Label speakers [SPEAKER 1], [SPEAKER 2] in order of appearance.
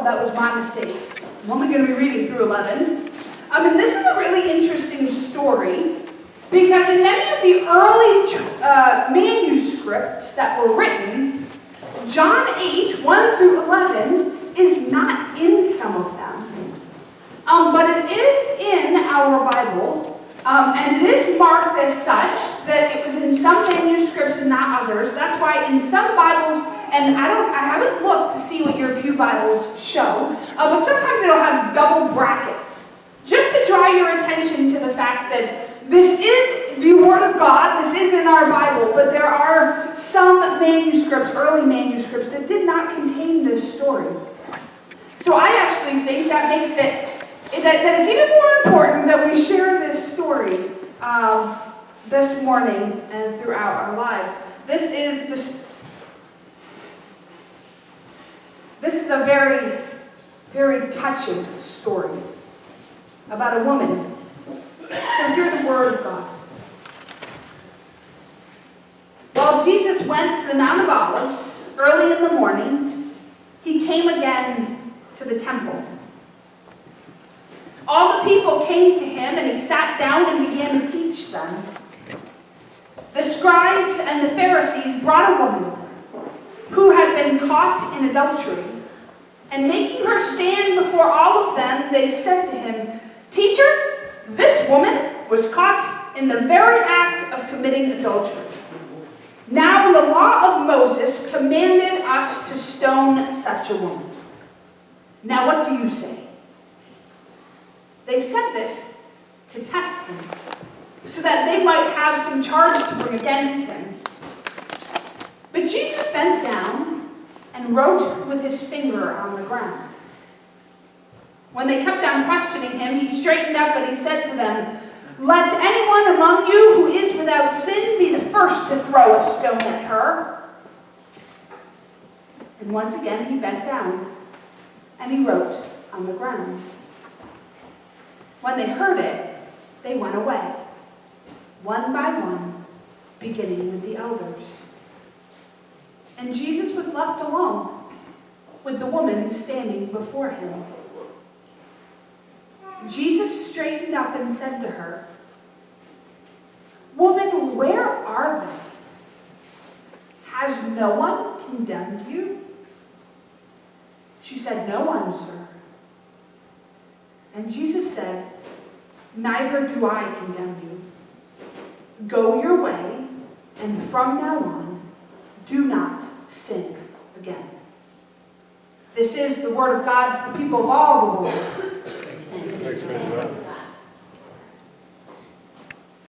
[SPEAKER 1] that was my mistake. I'm only going to be reading through 11. And this is a really interesting story because in many of the early manuscripts that were written, John 8, 1 through 11 is not in some of them. But it is in our Bible, and it is marked as such that it was in some manuscripts and not others. That's why in some Bibles, and I haven't looked to see what your pew Bibles show, but sometimes it'll have double brackets, just to draw your attention to the fact that this is the Word of God, this is in our Bible, but there are some manuscripts, early manuscripts, that did not contain this story. So I actually think that makes it, that it's even more important that we share this story this morning and throughout our lives. This is a very, very touching story about a woman. So hear the word of God. While Jesus went to the Mount of Olives early in the morning, he came again to the temple. All the people came to him, and he sat down and began to teach them. The scribes and the Pharisees brought a woman who had been caught in adultery, and making her stand before all of them, they said to him, "Teacher, this woman was caught in the very act of committing adultery. Now the law of Moses commanded us to stone such a woman. Now what do you say?" They said this to test him, so that they might have some charge to bring against him. But Jesus bent down and wrote with his finger on the ground. When they kept on questioning him, he straightened up and he said to them, "Let anyone among you who is without sin be the first to throw a stone at her." And once again he bent down and he wrote on the ground. When they heard it, they went away, one by one, beginning with the elders. And Jesus was left alone with the woman standing before him. Jesus straightened up and said to her, "Woman, where are they? Has no one condemned you?" She said, "No one, sir." And Jesus said, "Neither do I condemn you. Go your way, and from now on, do not sin again." This is the word of God for the people of all the world.